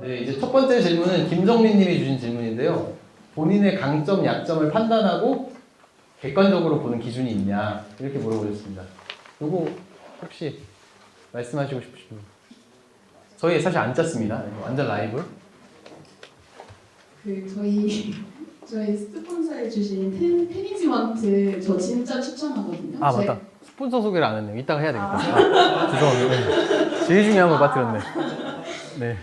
네, 이제 첫 번째 질문은 김정민 님이 주신 질문인데요. 본인의 강점, 약점을 판단하고 객관적으로 보는 기준이 있냐 이렇게 물어보셨습니다. 요거 혹시 말씀하시고 싶으신 분? 저희 사실 안 짰습니다. 완전 라이브. 저희 스폰서해 주신 테니지먼트 저 진짜 추천하거든요. 아 맞다. 스폰서 소개를 안 했네요. 이따가 해야 되겠다. 죄송합니다. 제일 중요한 걸 빠뜨렸네. 네.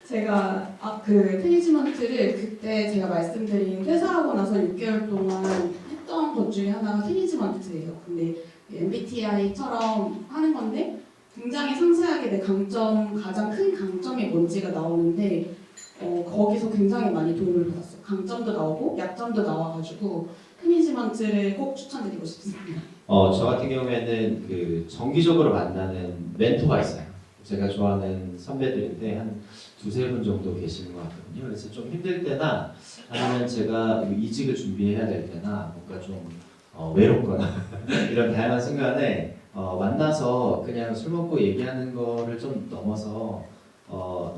제가 그 테니지먼트를 그때 제가 말씀드린 퇴사하고 나서 6개월 동안 했던 것 중에 하나가 테니지먼트예요. 근데 MBTI처럼 하는 건데 굉장히 상세하게 내 강점, 가장 큰 강점이 뭔지가 나오는데 거기서 굉장히 많이 도움을 받았어요. 강점도 나오고 약점도 나와가지고 테니지먼트를 꼭 추천드리고 싶습니다. 저 같은 경우에는 그 정기적으로 만나는 멘토가 있어요. 제가 좋아하는 선배들인데 한 두세 분 정도 계시는 것 같거든요. 그래서 좀 힘들 때나 아니면 제가 이직을 준비해야 될 때나 뭔가 좀 외롭거나 이런 다양한 순간에 만나서 그냥 술 먹고 얘기하는 거를 좀 넘어서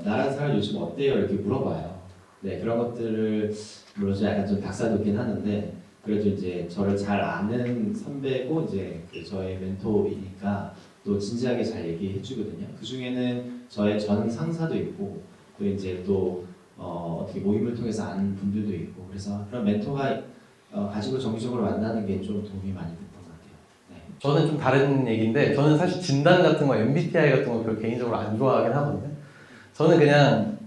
나라는 사람 요즘 어때요? 이렇게 물어봐요. 네, 그런 것들을 물론 약간 좀 닭살돋긴 하는데 그래도 이제 저를 잘 아는 선배고 이제 저의 멘토이니까 또 진지하게 잘 얘기해 주거든요. 그 중에는 저의 전 상사도 있고 또 이제 또 어떻게 모임을 통해서 아는 분들도 있고 그래서 그런 멘토가 가지고 정기적으로 만나는 게 좀 도움이 많이 됐던 것 같아요. 네. 저는 좀 다른 얘기인데 저는 사실 진단 같은 거, MBTI 같은 거 별로 개인적으로 안 좋아하긴 하거든요. 저는 그냥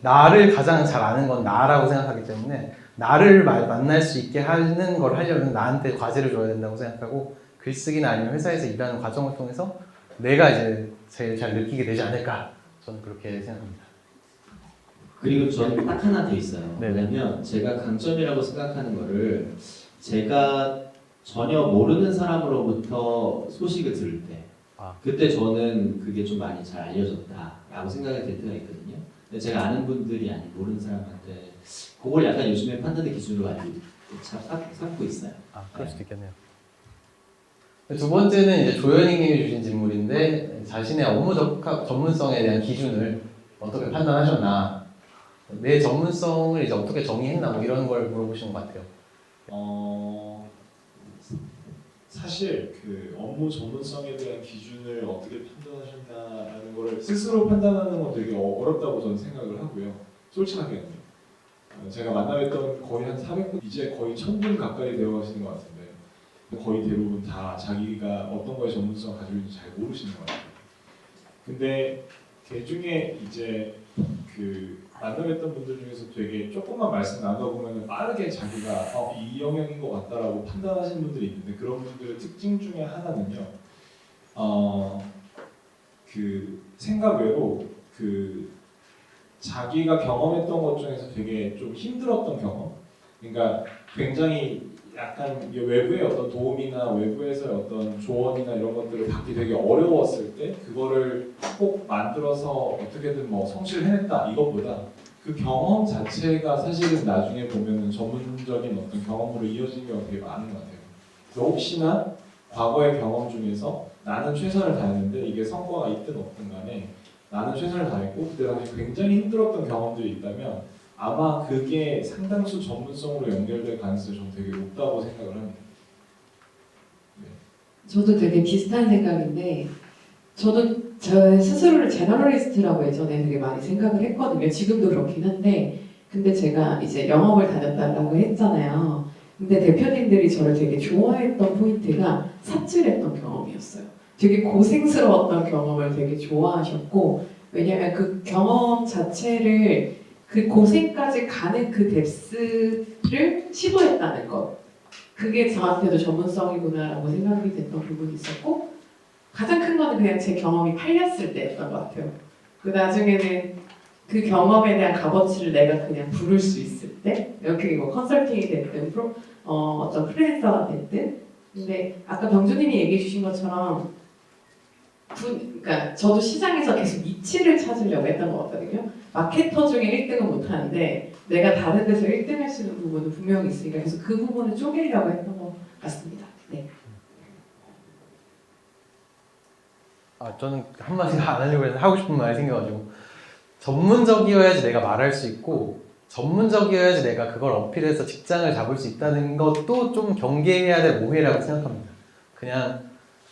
나를 가장 잘 아는 건 나라고 생각하기 때문에 나를 만날 수 있게 하는 걸 하려면 나한테 과제를 줘야 된다고 생각하고 글쓰기나 아니면 회사에서 일하는 과정을 통해서 내가 이제 제일 잘 느끼게 되지 않을까 저는 그렇게 생각합니다. 그리고 저는 딱 하나 더 있어요. 네네. 왜냐면 제가 강점이라고 생각하는 거를 제가 전혀 모르는 사람으로부터 소식을 들을 때 그때 저는 그게 좀 많이 잘 알려졌다라고 생각이 될 때가 있거든요. 근데 제가 아는 분들이 아닌 모르는 사람한테 그걸 약간 요즘에 판단의 기준으로 많이 삼고 있어요. 그럴 수도 있겠네요. 두 번째는 이제 조현익 님이 주신 질문인데 자신의 업무 전문성에 대한 기준을 어떻게 판단하셨나, 내 전문성을 이제 어떻게 정의했나 뭐 이런 걸 물어보시는 것 같아요. 사실 그 업무 전문성에 대한 기준을 어떻게 판단하신다는 거를 스스로 판단하는 건 되게 어렵다고 저는 생각을 하고요. 솔직하게는요. 제가 만나뵀던 거의 한 400분, 이제 거의 1000분 가까이 되어 가시는 것 같은데 거의 대부분 다 자기가 어떤 거에 전문성을 가지고 있는지 잘 모르시는 것 같아요. 근데 그 중에 이제 그 만나뵀던 분들 중에서 되게 조금만 말씀 나눠보면 빠르게 자기가 이 영역인 것 같다라고 판단하시는 분들이 있는데 그런 분들의 특징 중에 하나는요. 그 생각 외로 그 자기가 경험했던 것 중에서 되게 좀 힘들었던 경험, 그러니까 굉장히 약간 외부의 어떤 도움이나 외부에서의 어떤 조언이나 이런 것들을 받기 되게 어려웠을 때 그거를 꼭 만들어서 어떻게든 뭐 성취를 해냈다 이것보다 그 경험 자체가 사실은 나중에 보면은 전문적인 어떤 경험으로 이어지는 경우가 되게 많은 것 같아요. 그래서 혹시나 과거의 경험 중에서 나는 최선을 다했는데 이게 성과가 있든 없든 간에 나는 최선을 다했고 그때 당시 굉장히 힘들었던 경험들이 있다면 아마 그게 상당수 전문성으로 연결될 가능성이 좀 되게 높다고 생각을 합니다. 네. 저도 되게 비슷한 생각인데 저도 저 스스로를 제너럴리스트라고 예전에 되게 많이 생각을 했거든요. 지금도 그렇긴 한데 근데 제가 이제 영업을 다녔다라고 했잖아요. 근데 대표님들이 저를 되게 좋아했던 포인트가 삽질했던 경험이었어요. 되게 고생스러웠던 경험을 되게 좋아하셨고 왜냐면 그 경험 자체를 그 고생까지 가는 그 뎁스를 시도했다는 것 그게 저한테도 전문성이구나라고 생각이 됐던 부분이 있었고 가장 큰 거는 그냥 제 경험이 팔렸을 때였던 것 같아요. 그 나중에는 그 경험에 대한 값어치를 내가 그냥 부를 수 있을 때 이렇게 뭐 컨설팅이 됐든 어떤 프리랜서가 됐든 근데 아까 병주님이 얘기해 주신 것처럼 그러니까 저도 시장에서 계속 니치를 찾으려고 했던 거거든요. 마케터 중에 1등은 못하는데 내가 다른 데서 1등 할 수 있는 부분은 분명히 있으니까 그래서 그 부분을 쪼개려고 했던 것 같습니다. 네. 저는 한마디 안 하려고 했는데 하고 싶은 말이 생겨가지고 전문적이어야지 내가 말할 수 있고 전문적이어야지 내가 그걸 어필해서 직장을 잡을 수 있다는 것도 좀 경계해야 될 오해라고 생각합니다. 그냥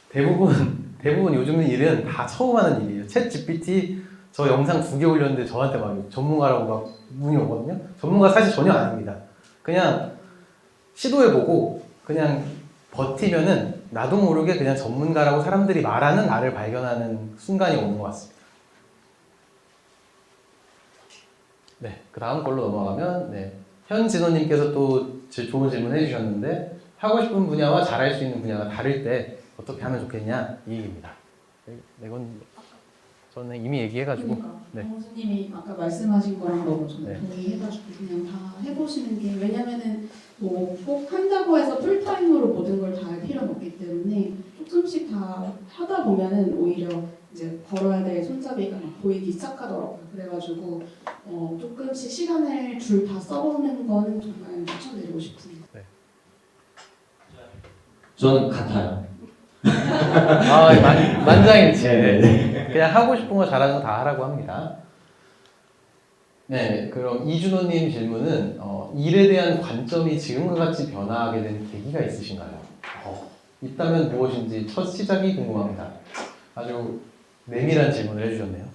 대부분 요즘 일은 다 처음 하는 일이에요. 챗 GPT 저 영상 2개 올렸는데 저한테 막 전문가라고 막 문의 오거든요. 전문가 사실 전혀 아닙니다. 그냥 시도해보고 그냥 버티면은 나도 모르게 그냥 전문가라고 사람들이 말하는 나를 발견하는 순간이 오는 것 같습니다. 네, 그 다음 걸로 넘어가면 현진호님께서 또 좋은 질문 해주셨는데 하고 싶은 분야와 잘할 수 있는 분야가 다를 때 어떻게 하면 좋겠냐 이 얘기입니다. 이건 저는 이미 얘기해가지고 그러니까 네. 교수님이 아까 말씀하신 거랑 너무 저는 네. 동의해가지고 그냥 다 해보시는 게 왜냐면은 뭐 꼭 한다고 해서 풀타임으로 모든 걸 다 할 필요는 없기 때문에 조금씩 다 하다 보면은 오히려 이제 걸어야 될 손잡이가 막 보이기 시작하더라고요. 그래가지고 조금씩 시간을 줄 다 써보는 거는 정말 추천드리고 싶습니다. 저는 같아요. 만장일치. 네. 그냥 하고 싶은 거 잘하는 거 다 하라고 합니다. 네, 그럼 이준호님 질문은 일에 대한 관점이 지금과 같이 변화하게 된 계기가 있으신가요? 있다면 무엇인지 첫 시작이 궁금합니다. 아주 내밀한 질문을 해주셨네요.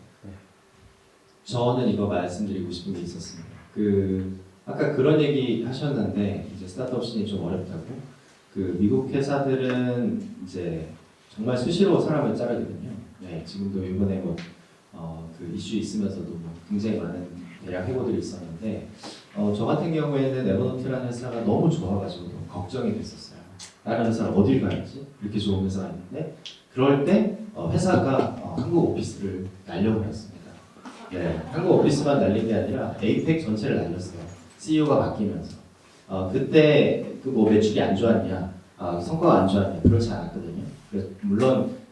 저는 이거 말씀드리고 싶은 게 있었습니다. 아까 그런 얘기 하셨는데 이제 스타트업 씬이 좀 어렵다고. 미국 회사들은 이제 정말 수시로 사람을 자르거든요. 네, 지금도 이번에 그 이슈 있으면서도 굉장히 많은 대략 해고들이 있었는데 저 같은 경우에는 에버노트라는 회사가 너무 좋아가지고 너무 걱정이 됐었어요. 다른 회사는 어딜 가야지? 이렇게 좋은 회사가 있는데 그럴 때 회사가 한국 오피스를 날려버렸습니다. 네, 한국 오피스만 날린 게 아니라 에이펙 전체를 날렸어요. CEO가 바뀌면서 그때 뭐 매출이 안 좋았냐, 성과가 안 좋았냐 그렇지 않았거든요.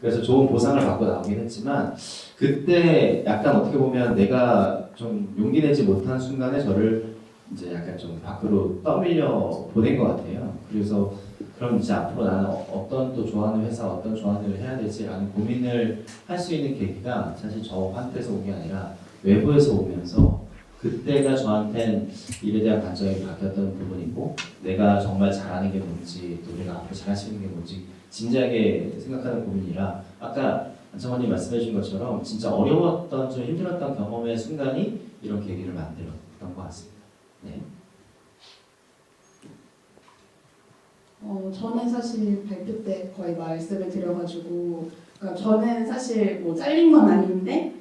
그래서 좋은 보상을 받고 나오긴 했지만 그때 약간 어떻게 보면 내가 좀 용기 내지 못한 순간에 저를 이제 약간 좀 밖으로 떠밀려 보낸 것 같아요. 그래서 그럼 이제 앞으로 나는 어떤 또 좋아하는 회사, 어떤 좋아하는 일을 해야 될지라는 고민을 할 수 있는 계기가 사실 저한테서 온 게 아니라 외부에서 오면서 그때가 저한텐 일에 대한 관점이 바뀌었던 부분이고 내가 정말 잘하는 게 뭔지 또 내가 앞으로 잘할 수 있는 게 뭔지 진지하게 생각하는 고민이라 아까 안창원님 말씀해 주신 것처럼 진짜 어려웠던 좀 힘들었던 경험의 순간이 이런 계기를 만들었던 것 같습니다. 네. 저는 사실 발표 때 거의 말씀을 드려가지고 그러니까 저는 사실 뭐 잘린 건 아닌데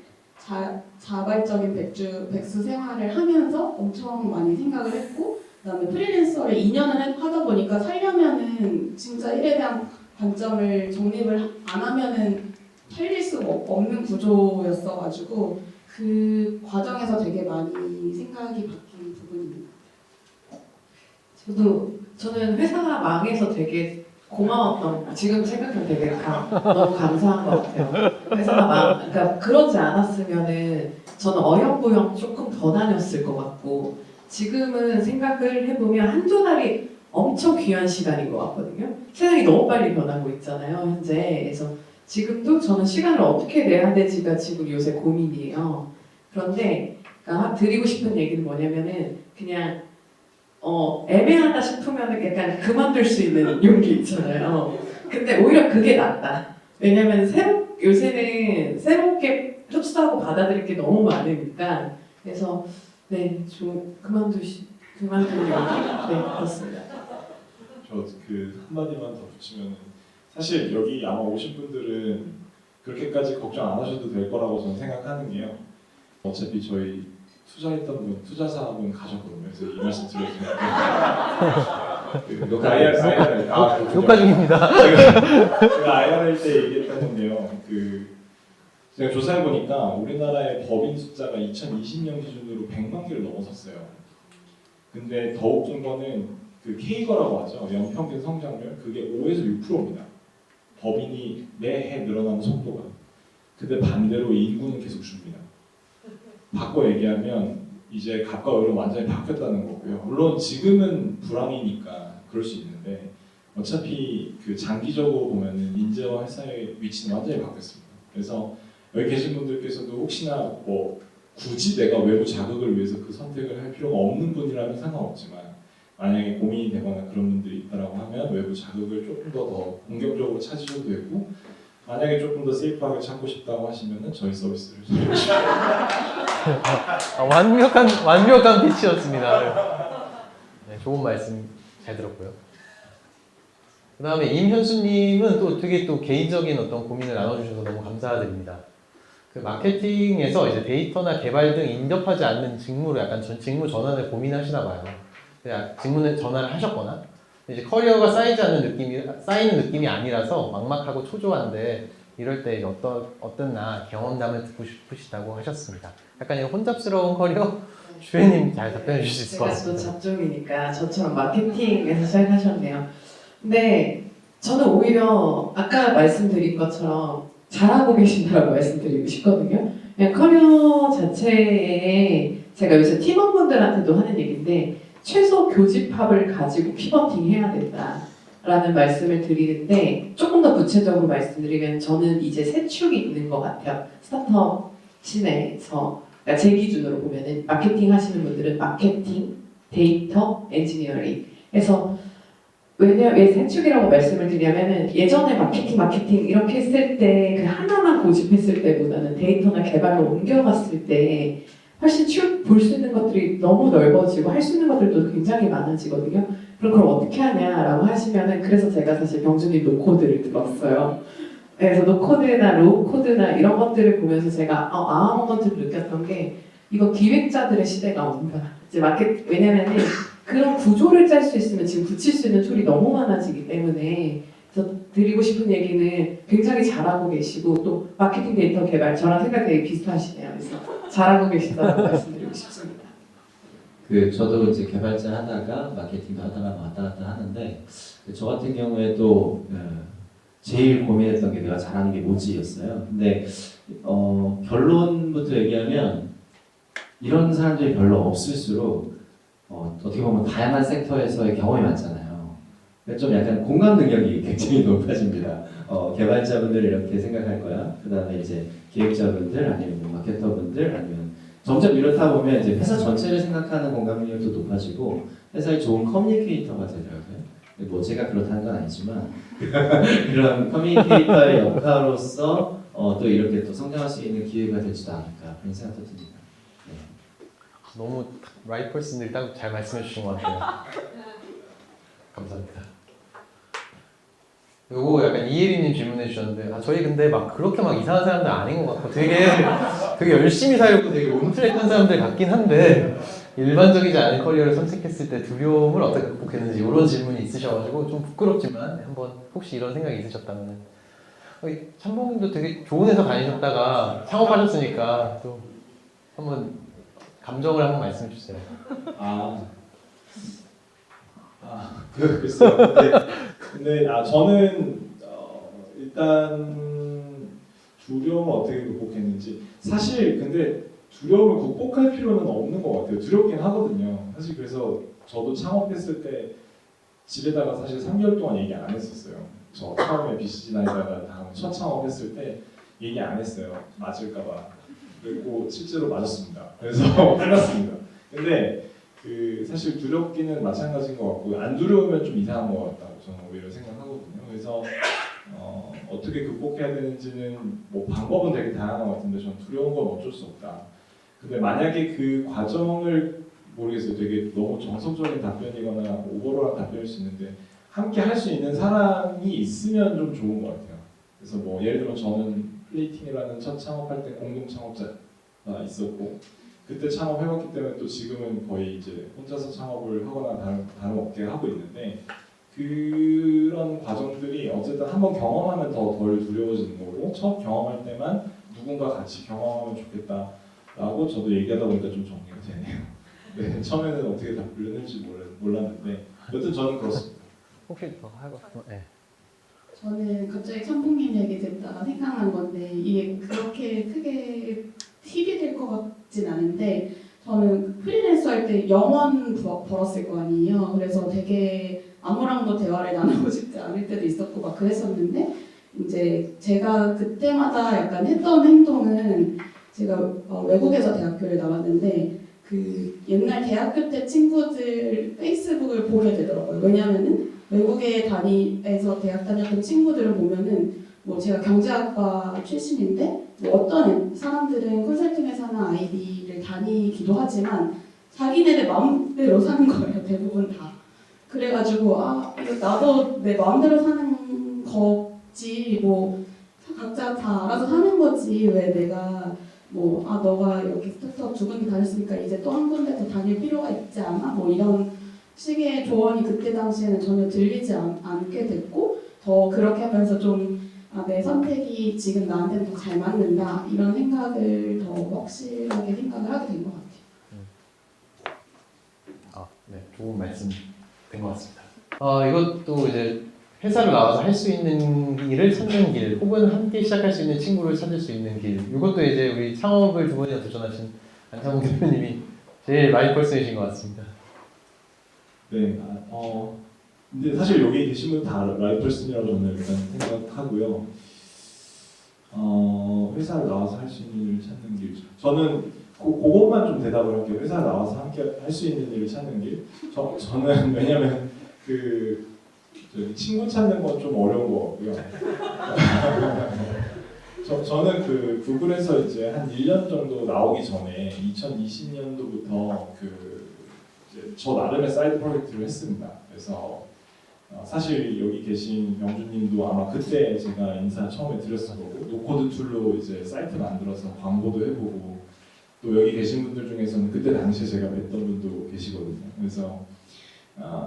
자발적인 백수 생활을 하면서 엄청 많이 생각을 했고 그다음에 프리랜서를 2년을 하다 보니까 살려면은 진짜 일에 대한 관점을 정립을 안 하면은 살릴 수가 없는 구조였어가지고 그 과정에서 되게 많이 생각이 바뀐 부분입니다. 저는 회사가 망해서 되게 고마웠던, 지금 생각하면 되게 너무 감사한 것 같아요. 그러니까 그러지 않았으면은 저는 어영부영 조금 더 다녔을 것 같고 지금은 생각을 해보면 한두 달이 엄청 귀한 시간인 것 같거든요. 세상이 너무 빨리 변하고 있잖아요, 현재. 그래서 지금도 저는 시간을 어떻게 내야 될지가 지금 요새 고민이에요. 그런데 그러니까 드리고 싶은 얘기는 뭐냐면은 그냥 애매하다 싶으면 약간 그만둘 수 있는 용기 있잖아요. 근데 오히려 그게 낫다. 왜냐면 요새는 새롭게 흡수하고 받아들일 게 너무 많으니까. 그래서 좀 그만둘 용기. 그렇습니다. 저 한마디만 더 붙이면 사실 여기 아마 오신 분들은 그렇게까지 걱정 안 하셔도 될 거라고 저는 생각하는 게요. 어차피 저희 투자했던 분, 투자사분 가셨거든요. 그래서 이 말씀 드려도 돼요. 효과 중입니다. 제가 IRL 때 얘기했던 건데요. 제가 조사해 보니까 우리나라의 법인 숫자가 2020년 기준으로 100만 개를 넘어섰어요. 근데 더 웃긴 거는 K거라고 하죠. 연평균 성장률 그게 5에서 6%입니다. 법인이 매해 늘어나는 속도가. 근데 반대로 인구는 계속 줍니다. 바꿔 얘기하면 이제 갑과 을은 완전히 바뀌었다는 거고요. 물론 지금은 불황이니까 그럴 수 있는데 어차피 장기적으로 보면은 인재와 회사의 위치는 완전히 바뀌었습니다. 그래서 여기 계신 분들께서도 혹시나 뭐 굳이 내가 외부 자극을 위해서 그 선택을 할 필요가 없는 분이라면 상관없지만 만약에 고민이 되거나 그런 분들이 있다라고 하면 외부 자극을 조금 더 공격적으로 찾으셔도 되고 만약에 조금 더 세이프하게 찾고 싶다고 하시면은 저희 서비스를 완벽한 피치였습니다. 네, 좋은 말씀 잘 들었고요. 그 다음에 임현수님은 또 되게 또 개인적인 어떤 고민을 나눠주셔서 너무 감사드립니다. 그 마케팅에서 이제 데이터나 개발 등 인접하지 않는 직무를 약간 직무 전환을 고민하시나 봐요. 그냥 직무는 전환을 하셨거나 이제 커리어가 쌓이는 느낌이 아니라서 막막하고 초조한데 이럴 때 어떤 경험담을 듣고 싶으시다고 하셨습니다. 약간 이 혼잡스러운 커리어 주혜님 잘 답변해 주실 수 있을 것 제가 또 같습니다. 잡종이니까 저처럼 마케팅에서 시작하셨네요. 근데 저는 오히려 아까 말씀드린 것처럼 잘하고 계신다고 말씀드리고 싶거든요. 그냥 커리어 자체에 제가 요새 팀원분들한테도 하는 얘기인데 최소 교집합을 가지고 피버팅 해야 된다라는 말씀을 드리는데 조금 더 구체적으로 말씀드리면 저는 이제 세 축이 있는 것 같아요. 스타트업 시내에서 그러니까 제 기준으로 보면은 마케팅 하시는 분들은 마케팅, 데이터, 엔지니어링 해서 왜 세축이라고 말씀을 드리냐면은 예전에 마케팅 이렇게 했을 때 그 하나만 고집했을 때보다는 데이터나 개발로 옮겨갔을 때 훨씬 볼 수 있는 것들이 너무 넓어지고 할 수 있는 것들도 굉장히 많아지거든요. 그럼 그걸 어떻게 하냐라고 하시면은 그래서 제가 사실 병준이 노코드를 들었어요. 그래서 노코드나 로우코드나 이런 것들을 보면서 제가 아하모먼트를 느꼈던 게 이거 기획자들의 시대가 온다. 이제 왜냐면은 그런 구조를 짤 수 있으면 지금 붙일 수 있는 툴이 너무 많아지기 때문에 그래서 드리고 싶은 얘기는 굉장히 잘하고 계시고 또 마케팅 데이터 개발 저랑 생각 되게 비슷하시네요. 그래서 잘하고 계시다고 말씀드리고 싶습니다. 저도 이제 개발자 하다가 마케팅도 하다가 왔다 갔다 하는데 저 같은 경우에도 제일 고민했던 게 내가 잘하는 게 뭐지였어요. 근데 결론부터 얘기하면 이런 사람들이 별로 없을수록 어떻게 보면 다양한 섹터에서의 경험이 많잖아요. 그러니까 좀 약간 공감 능력이 굉장히 높아집니다. 개발자분들 이렇게 생각할 거야. 그 다음에 이제 기획자분들 아니면 뭐 마케터분들 아니면 점점 이렇다 보면 이제 회사 전체를 생각하는 공감 능력도 높아지고 회사의 좋은 커뮤니케이터가 되더라고요. 뭐 제가 그렇다는 건 아니지만 그런 커뮤니케이터의 역할로서 또 이렇게 또 성장할 수 있는 기회가 되지도 않을까 그런 생각도 듭니다. 너무 라이트 퍼슨들이 딱 잘 말씀해 주신 것 같아요. 감사합니다. 요거 약간 이혜리님 질문해 주셨는데 저희 근데 막 그렇게 막 이상한 사람들 아닌 것 같고 되게 열심히 살고 되게 온트랙한 사람들 같긴 한데 일반적이지 않은 커리어를 선택했을 때 두려움을 어떻게 극복했는지 이런 질문이 있으셔가지고 좀 부끄럽지만 한번 혹시 이런 생각이 있으셨다면 참봉님도 되게 좋은 회사 다니셨다가 창업하셨으니까 또 한번 감정을 한번 말씀해 주세요. 글쎄요. 근데 저는 일단 두려움을 어떻게 극복했는지 사실 근데 두려움을 극복할 필요는 없는 것 같아요. 두렵긴 하거든요. 사실 그래서 저도 창업했을 때 집에다가 사실 3개월 동안 얘기 안 했었어요. 저 처음에 BCG9에다가 다음 첫 창업했을 때 얘기 안 했어요. 맞을까봐. 그리고 실제로 맞았습니다. 그래서 끝났습니다. 근데 사실 두렵기는 마찬가지인 것 같고 안 두려우면 좀 이상한 것 같다고 저는 오히려 생각하거든요. 그래서 어떻게 극복해야 되는지는 뭐 방법은 되게 다양한 것 같은데 저는 두려운 건 어쩔 수 없다. 근데 만약에 그 과정을 모르겠어요. 되게 너무 정석적인 답변이거나 오버롤한 답변일 수 있는데 함께 할 수 있는 사람이 있으면 좀 좋은 것 같아요. 그래서 뭐 예를 들면 저는 플레이팅이라는 첫 창업할 때 공동 창업자가 있었고 그때 창업해봤기 때문에 또 지금은 거의 이제 혼자서 창업을 하거나 다름없게 하고 있는데 그런 과정들이 어쨌든 한번 경험하면 더 덜 두려워지는 거고 처음 경험할 때만 누군가 같이 경험하면 좋겠다라고 저도 얘기하다 보니까 좀 정리가 되네요. 네, 처음에는 어떻게 답변을할지 몰랐는데 여튼 저는 그렇습니다. 혹시 더 하고 싶은? 네. 저는 갑자기 참봉님 얘기 듣다가 생각난 건데 이게 그렇게 크게 팁이 될 것 같진 않은데 저는 프리랜서 할 때 영원 벌었을 거 아니에요. 그래서 되게 아무랑도 대화를 나누고 싶지 않을 때도 있었고 막 그랬었는데 이제 제가 그때마다 약간 했던 행동은 제가 외국에서 대학교를 나왔는데 그 옛날 대학교 때 친구들 페이스북을 보게 되더라고요. 왜냐하면은 외국에 다니면서 대학 다녔던 친구들을 보면은 뭐 제가 경제학과 출신인데 뭐 어떤 사람들은 컨설팅 회사나 IB를 다니기도 하지만 자기네들 마음대로 사는 거예요. 대부분 다. 그래가지고 이거 나도 내 마음대로 사는 거지 뭐 각자 다 알아서 사는 거지 왜 내가 뭐 너가 여기 스타트업 두 군데 다녔으니까 이제 또 한 군데 더 다닐 필요가 있지 않아? 뭐 이런 식의 조언이 그때 당시에는 전혀 들리지 않게 됐고 더 그렇게 하면서 좀 내 선택이 지금 나한테는 더 잘 맞는다 이런 생각을 더 확실하게 생각을 하게 된 것 같아요. 네, 좋은 말씀 된 것 같습니다. 이것도 이제 회사를 나와서 할 수 있는 일을 찾는 길, 혹은 함께 시작할 수 있는 친구를 찾을 수 있는 길. 이것도 이제 우리 창업을 두 번이나 도전하신 안창호 대표님이 제일 마이퍼슨이신 것 같습니다. 네, 근데 사실 여기 계신 분 다 라이플슨이라고 저는 일단 생각하고요. 회사를 나와서 할 수 있는 일을 찾는 길. 저는 그것만 좀 대답을 할게요. 회사 나와서 함께 할 수 있는 일을 찾는 길. 저는 왜냐면 친구 찾는 건 좀 어려운 것 같고요. 저는 그 구글에서 이제 한 1년 정도 나오기 전에 2020년도부터 이제 저 나름의 사이드 프로젝트를 했습니다. 그래서 사실 여기 계신 명주님도 아마 그때 제가 인사 처음에 드렸을 거고 노코드 툴로 이제 사이트 만들어서 광고도 해보고 또 여기 계신 분들 중에서는 그때 당시에 제가 뵀던 분도 계시거든요.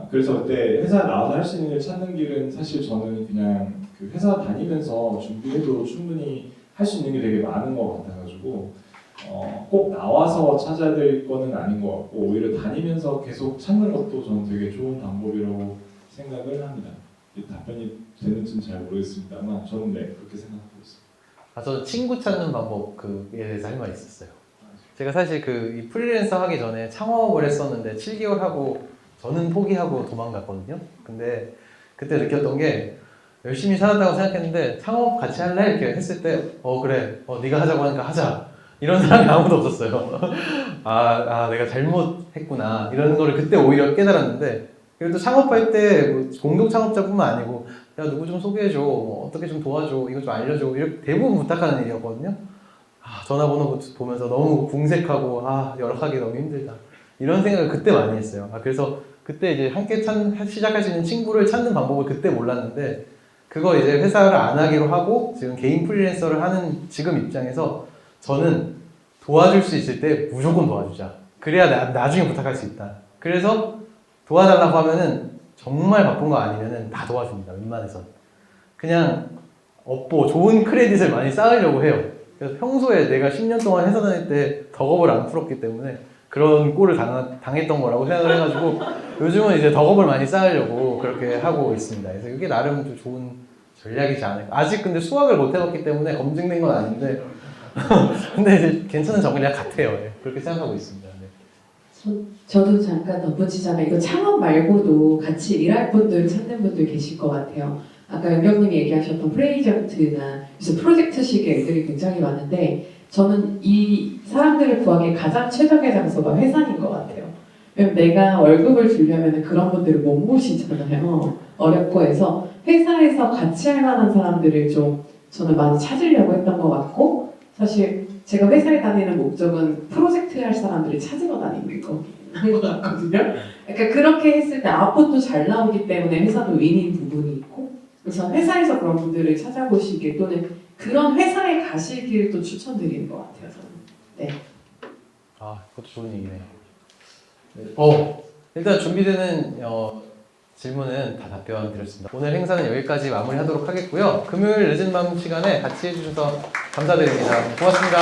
그래서 그때 회사 나와서 할 수 있는 일 찾는 길은 사실 저는 그냥 그 회사 다니면서 준비해도 충분히 할 수 있는 게 되게 많은 것 같아가지고 꼭 나와서 찾아야 될 거는 아닌 것 같고 오히려 다니면서 계속 찾는 것도 저는 되게 좋은 방법이라고 생각을 합니다. 답변이 되는지는 잘 모르겠습니다만 저는 네 그렇게 생각하고 있습니다. 저는 친구 찾는 방법에 대해서 할 말이 있었어요. 제가 사실 이 프리랜서 하기 전에 창업을 했었는데 7개월 하고 저는 포기하고 도망갔거든요. 근데 그때 느꼈던 게 열심히 살았다고 생각했는데 창업 같이 할래? 이렇게 했을 때 그래 네가 하자고 하니까 하자 이런 사람이 아무도 없었어요. 내가 잘못했구나 이런 거를 그때 오히려 깨달았는데 그래도 창업할 때 뭐 공동 창업자뿐만 아니고 야 누구 좀 소개해줘 뭐 어떻게 좀 도와줘 이거 좀 알려줘 이렇게 대부분 부탁하는 일이었거든요. 전화번호 보면서 너무 궁색하고 연락하기 너무 힘들다 이런 생각을 그때 많이 했어요. 그래서 그때 이제 함께 시작할 수 있는 친구를 찾는 방법을 그때 몰랐는데 그거 이제 회사를 안 하기로 하고 지금 개인 프리랜서를 하는 지금 입장에서 저는 도와줄 수 있을 때 무조건 도와주자. 그래야 나중에 부탁할 수 있다. 그래서 도와달라고 하면은 정말 바쁜 거 아니면은 다 도와줍니다. 웬만해선. 그냥 좋은 크레딧을 많이 쌓으려고 해요. 그래서 평소에 내가 10년 동안 회사 다닐 때 덕업을 안 풀었기 때문에 그런 꼴을 당했던 거라고 생각을 해가지고 요즘은 이제 덕업을 많이 쌓으려고 그렇게 하고 있습니다. 그래서 이게 나름 좀 좋은 전략이지 않을까. 아직 근데 수학을 못 해봤기 때문에 검증된 건 아닌데 근데 이제 괜찮은 전략 같아요. 그렇게 생각하고 있습니다. 저도 잠깐 덧붙이자면 이거 창업 말고도 같이 일할 분들 찾는 분들 계실 것 같아요. 아까 연경님이 얘기하셨던 프로젝트나 요새 프로젝트식의 일들이 굉장히 많은데 저는 이 사람들을 구하기에 가장 최적의 장소가 회사인 것 같아요. 왜냐면 내가 월급을 주려면 그런 분들을 못 모시잖아요. 어렵고 해서 회사에서 같이 할 만한 사람들을 좀 저는 많이 찾으려고 했던 것 같고 사실 제가 회사에 다니는 목적은 프로젝트 할 사람들을 찾으러 다니는 것 같거든요. 그러니까 그렇게 했을 때 아웃풋도 잘 나오기 때문에 회사도 윈인 부분이 있고 그래서 회사에서 그런 분들을 찾아보시길 또는 그런 회사에 가시길 또 추천드리는 것 같아요. 저는. 네. 그것도 좋은 얘기네요. 일단 준비되는 질문은 다 답변 드렸습니다. 오늘 행사는 여기까지 마무리하도록 하겠고요. 금요일 늦은 밤 시간에 같이 해주셔서 감사드립니다. 고맙습니다.